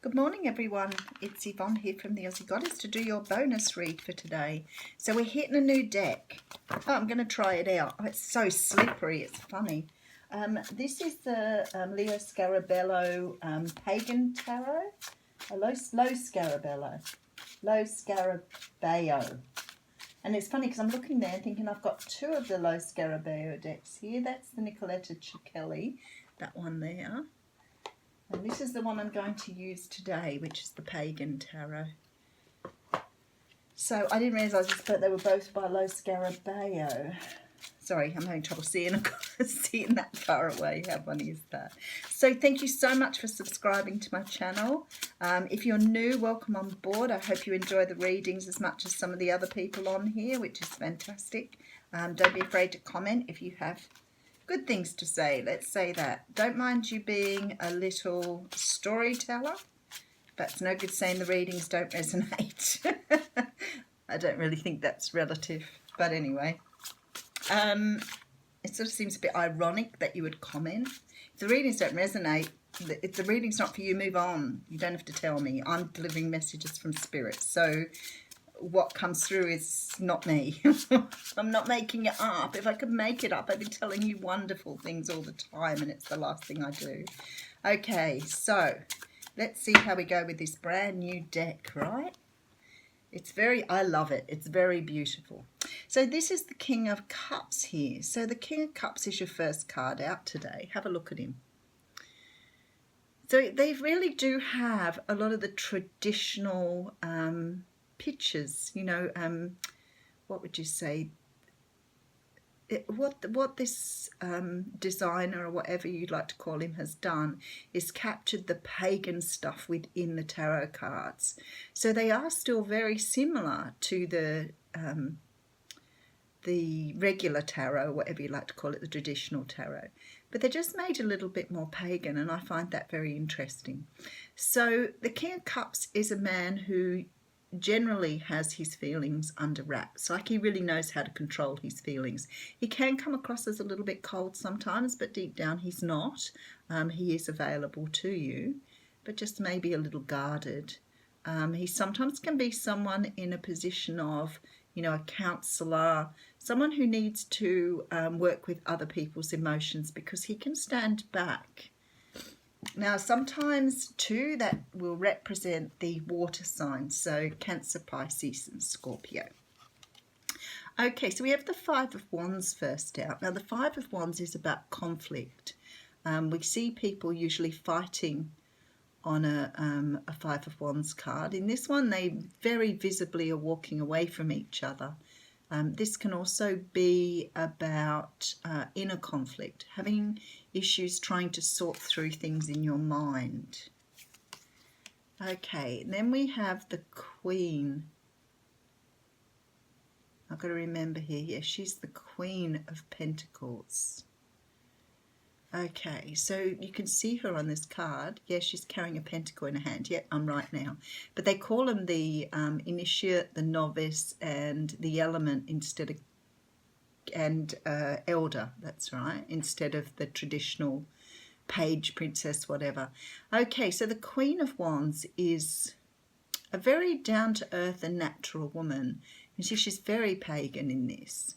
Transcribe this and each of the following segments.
Good morning, everyone. It's Yvonne here from the Aussie Goddess to do your bonus read for today. So we're hitting a new deck. Oh, I'm going to try it out. Oh, it's so slippery. It's funny. This is the Leo Scarabello Pagan Tarot. Low Scarabello. Low Scarabeo. And it's funny because I'm looking there and thinking I've got two of the Low Scarabeo decks here. That's the Nicoletta Cicchelli, that one there. And this is the one I'm going to use today, which is the Pagan Tarot. So I didn't realise this, but they were both by Lo Scarabeo. Sorry, I'm having trouble seeing that far away. How funny is that? So thank you so much for subscribing to my channel. If you're new, welcome on board. I hope you enjoy the readings as much as some of the other people on here, which is fantastic. Don't be afraid to comment if you have good things to say, let's say that. Don't mind you being a little storyteller, but it's no good saying the readings don't resonate. I don't really think that's relative, but anyway. It sort of seems a bit ironic that you would comment. If the readings don't resonate, if the reading's not for you, move on. You don't have to tell me. I'm delivering messages from spirit, so what comes through is not me. I'm not making it up. If I could make it up, I'd be telling you wonderful things all the time, and it's the last thing I do. Okay, so let's see how we go with this brand new deck, right? I love it. It's very beautiful. So this is the King of Cups here. So the King of Cups is your first card out today. Have a look at him. So they really do have a lot of the traditional pictures, you know, what would you say, what this designer or whatever you'd like to call him has done is captured the pagan stuff within the tarot cards. So they are still very similar to the regular tarot, whatever you like to call it, the traditional tarot, but they're just made a little bit more pagan, and I find that very interesting. So the King of Cups is a man who generally has his feelings under wraps, like he really knows how to control his feelings. He can come across as a little bit cold sometimes, but deep down he's not. He is available to you, but just maybe a little guarded. He sometimes can be someone in a position of, you know, a counsellor, someone who needs to work with other people's emotions because he can stand back. Now, sometimes, too, that will represent the water signs, so Cancer, Pisces and Scorpio. Okay, so we have the Five of Wands first out. Now, the Five of Wands is about conflict. We see people usually fighting on a Five of Wands card. In this one, they very visibly are walking away from each other. This can also be about inner conflict, having issues trying to sort through things in your mind. Okay, then we have the Queen. I've got to remember here, yes, she's the Queen of Pentacles. Okay, so you can see her on this card. Yeah, she's carrying a pentacle in her hand. Yeah, I'm right now. But they call them the initiate, the novice, and the element instead of, and elder, that's right, instead of the traditional page, princess, whatever. Okay, so the Queen of Wands is a very down-to-earth and natural woman. You see, she's very pagan in this.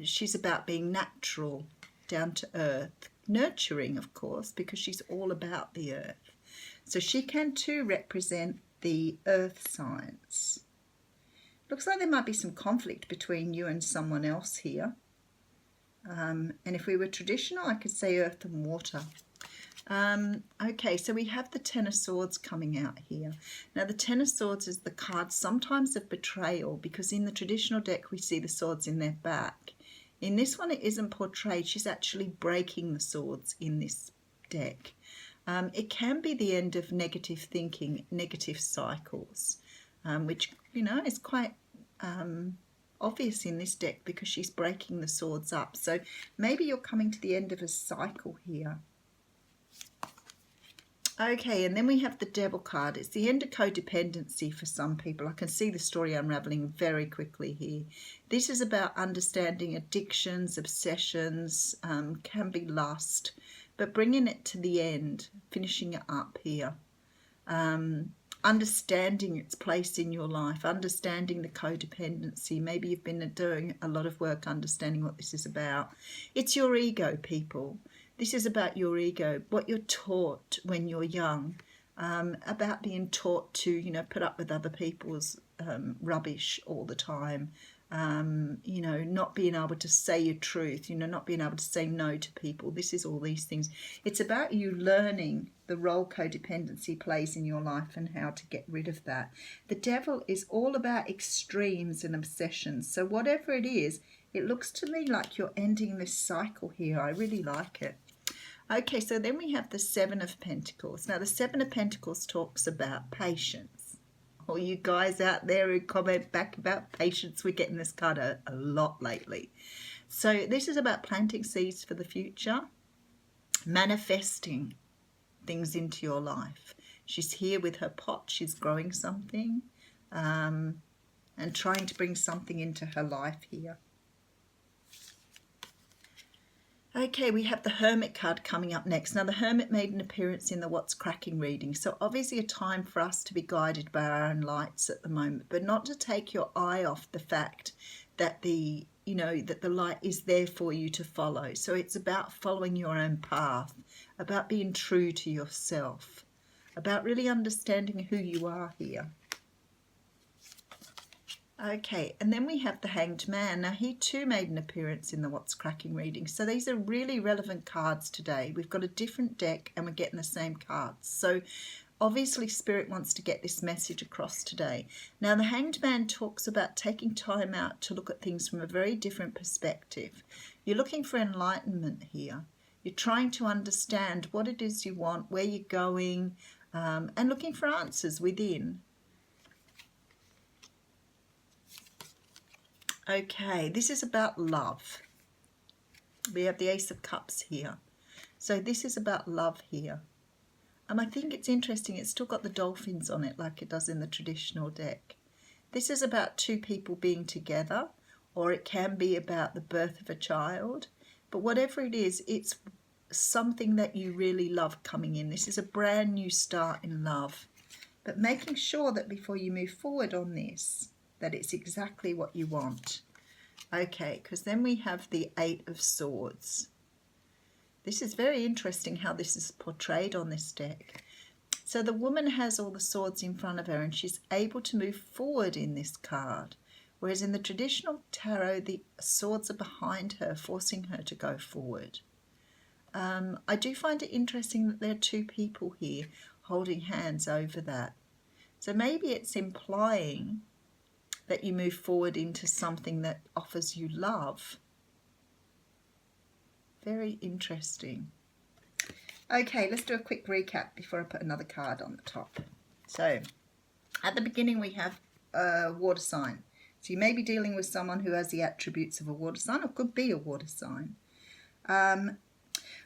She's about being natural, down to earth, nurturing, of course, because she's all about the earth. So she can too represent the earth signs. Looks like there might be some conflict between you and someone else here. And if we were traditional, I could say earth and water. Okay, so we have the Ten of Swords coming out here. Now the Ten of Swords is the card sometimes of betrayal, because in the traditional deck we see the swords in their back. In this one, it isn't portrayed. She's actually breaking the swords in this deck. It can be the end of negative thinking, negative cycles, which, you know, is quite obvious in this deck because she's breaking the swords up. So maybe you're coming to the end of a cycle here. Okay, and then we have the Devil card. It's the end of codependency for some people. I can see the story unraveling very quickly here. This is about understanding addictions, obsessions, can be lust, but bringing it to the end, finishing it up here. understanding its place in your life, understanding the codependency. Maybe you've been doing a lot of work understanding what this is about. It's your ego, people. This is about your ego, what you're taught when you're young, about being taught to, put up with other people's rubbish all the time. Not being able to say your truth, not being able to say no to people. This is all these things. It's about you learning the role codependency plays in your life and how to get rid of that. The devil is all about extremes and obsessions. So whatever it is, it looks to me like you're ending this cycle here. I really like it. Okay, so then we have the Seven of Pentacles. Now, the Seven of Pentacles talks about patience. All you guys out there who comment back about patience, we're getting this card a lot lately. So this is about planting seeds for the future, manifesting things into your life. She's here with her pot. She's growing something and trying to bring something into her life here. Okay, we have the Hermit card coming up next. Now, the Hermit made an appearance in the What's Cracking reading. So obviously a time for us to be guided by our own lights at the moment, but not to take your eye off the fact that the light is there for you to follow. So it's about following your own path, about being true to yourself, about really understanding who you are here. Okay, and then we have the Hanged Man. Now, he too made an appearance in the What's Cracking reading. So these are really relevant cards today. We've got a different deck and we're getting the same cards. So obviously Spirit wants to get this message across today. Now, the Hanged Man talks about taking time out to look at things from a very different perspective. You're looking for enlightenment here. You're trying to understand what it is you want, where you're going, and looking for answers within. Okay, this is about love. We have the Ace of Cups here. So this is about love here. And I think it's interesting, it's still got the dolphins on it like it does in the traditional deck. This is about two people being together, or it can be about the birth of a child. But whatever it is, it's something that you really love coming in. This is a brand new start in love. But making sure that before you move forward on this, that it's exactly what you want. Okay, because then we have the Eight of Swords. This is very interesting how this is portrayed on this deck. So the woman has all the swords in front of her and she's able to move forward in this card. Whereas in the traditional tarot, the swords are behind her, forcing her to go forward. I do find it interesting that there are two people here holding hands over that. So maybe it's implying that you move forward into something that offers you love. Very interesting. Okay, let's do a quick recap before I put another card on the top. So, at the beginning we have a water sign. So you may be dealing with someone who has the attributes of a water sign or could be a water sign.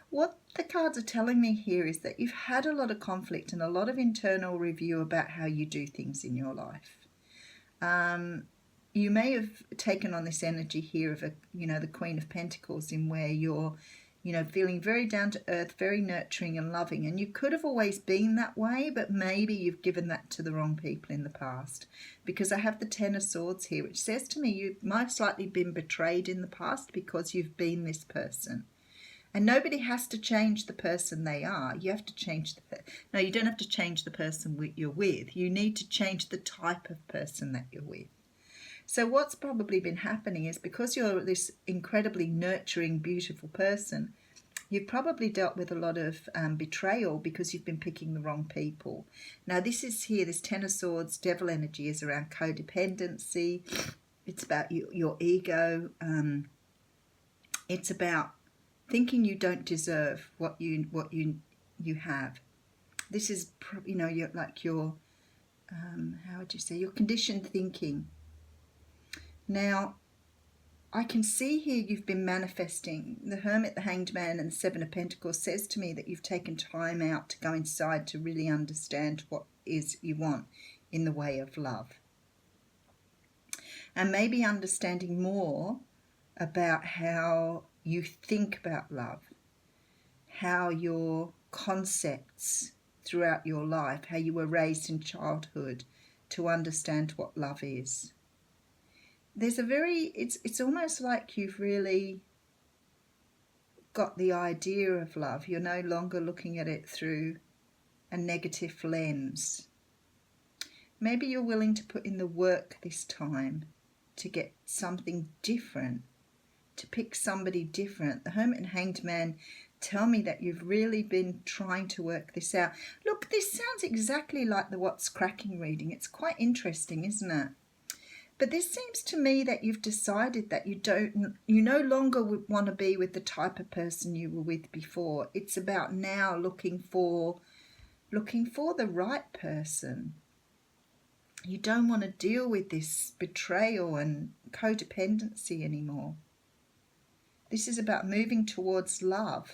What the cards are telling me here is that you've had a lot of conflict and a lot of internal review about how you do things in your life. You may have taken on this energy here of the Queen of Pentacles, in where you're, feeling very down to earth, very nurturing and loving. And you could have always been that way, but maybe you've given that to the wrong people in the past. Because I have the Ten of Swords here, which says to me you've most likely been betrayed in the past because you've been this person. And nobody has to change the person they are. You have to change no, you don't have to change the person you're with. You need to change the type of person that you're with. So what's probably been happening is, because you're this incredibly nurturing, beautiful person, you've probably dealt with a lot of betrayal because you've been picking the wrong people. Now this is here, this Ten of Swords, devil energy, is around codependency. It's about your ego. It's about thinking you don't deserve what you have. This is, you're like your how would you say, your conditioned thinking. Now, I can see here you've been manifesting. The Hermit, the Hanged Man, and the Seven of Pentacles says to me that you've taken time out to go inside to really understand what is you want in the way of love. And maybe understanding more about how you think about love, how your concepts throughout your life, how you were raised in childhood to understand what love is. There's a very, it's almost like you've really got the idea of love. You're no longer looking at it through a negative lens. Maybe you're willing to put in the work this time to get something different, to pick somebody different. The Hermit and Hanged Man tell me that you've really been trying to work this out. Look, this sounds exactly like the What's Cracking reading. It's quite interesting, isn't it? But this seems to me that you've decided that you no longer want to be with the type of person you were with before. It's about now looking for the right person. You don't want to deal with this betrayal and codependency anymore. This is about moving towards love,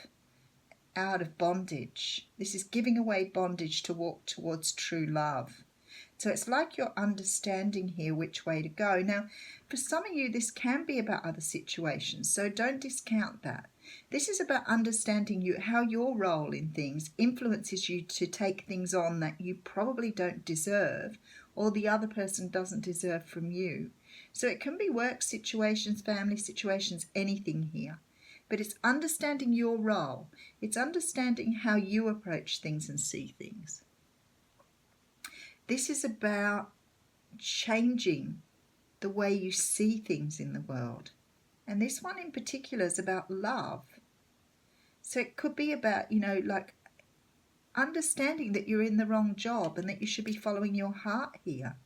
out of bondage. This is giving away bondage to walk towards true love. So it's like you're understanding here which way to go. Now, for some of you, this can be about other situations, so don't discount that. This is about understanding how your role in things influences you to take things on that you probably don't deserve, or the other person doesn't deserve from you. So it can be work situations, family situations, anything here. But it's understanding your role. It's understanding how you approach things and see things. This is about changing the way you see things in the world. And this one in particular is about love. So it could be about, like understanding that you're in the wrong job and that you should be following your heart here.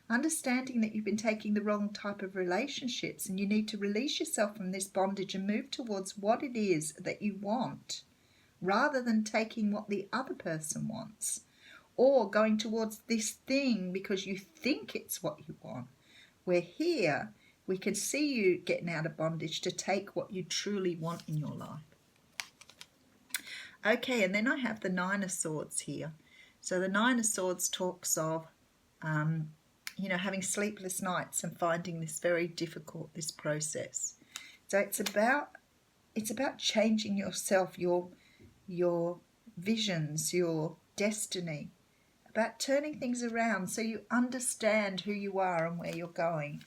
Understanding that you've been taking the wrong type of relationships and you need to release yourself from this bondage and move towards what it is that you want, rather than taking what the other person wants, or going towards this thing because you think it's what you want. Where here, we can see you getting out of bondage to take what you truly want in your life. Okay, and then I have the Nine of Swords here. So the Nine of Swords talks of, having sleepless nights and finding this very difficult, this process. So it's about changing yourself, your visions, your destiny, about turning things around so you understand who you are and where you're going.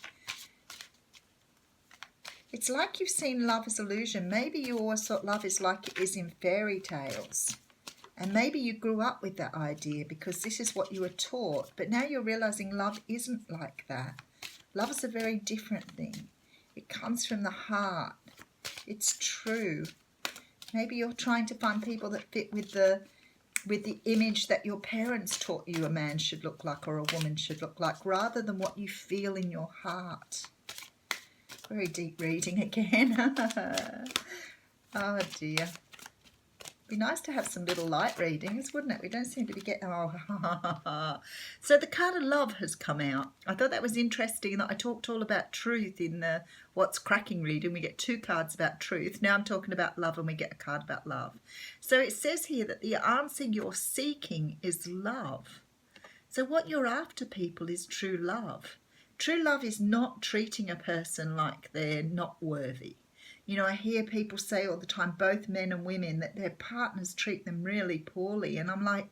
It's like you've seen love as illusion. Maybe you always thought love is like it is in fairy tales. And maybe you grew up with that idea because this is what you were taught. But now you're realizing love isn't like that. Love is a very different thing. It comes from the heart. It's true. Maybe you're trying to find people that fit with the image that your parents taught you a man should look like or a woman should look like, rather than what you feel in your heart. Very deep reading again. Oh dear. Be nice to have some little light readings, wouldn't it? We don't seem to be getting... So the card of love has come out. I thought that was interesting that I talked all about truth in the What's Cracking reading. We get 2 cards about truth. Now I'm talking about love and we get a card about love. So it says here that the answer you're seeking is love. So what you're after, people, is true love. True love is not treating a person like they're not worthy. I hear people say all the time, both men and women, that their partners treat them really poorly. And I'm like,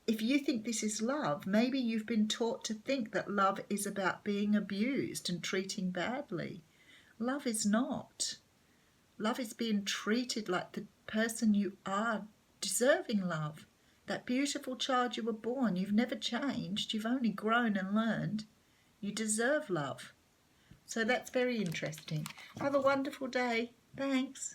if you think this is love, maybe you've been taught to think that love is about being abused and treating badly. Love is not. Love is being treated like the person you are, deserving love. That beautiful child you were born. You've never changed. You've only grown and learned. You deserve love. So that's very interesting. Have a wonderful day. Thanks.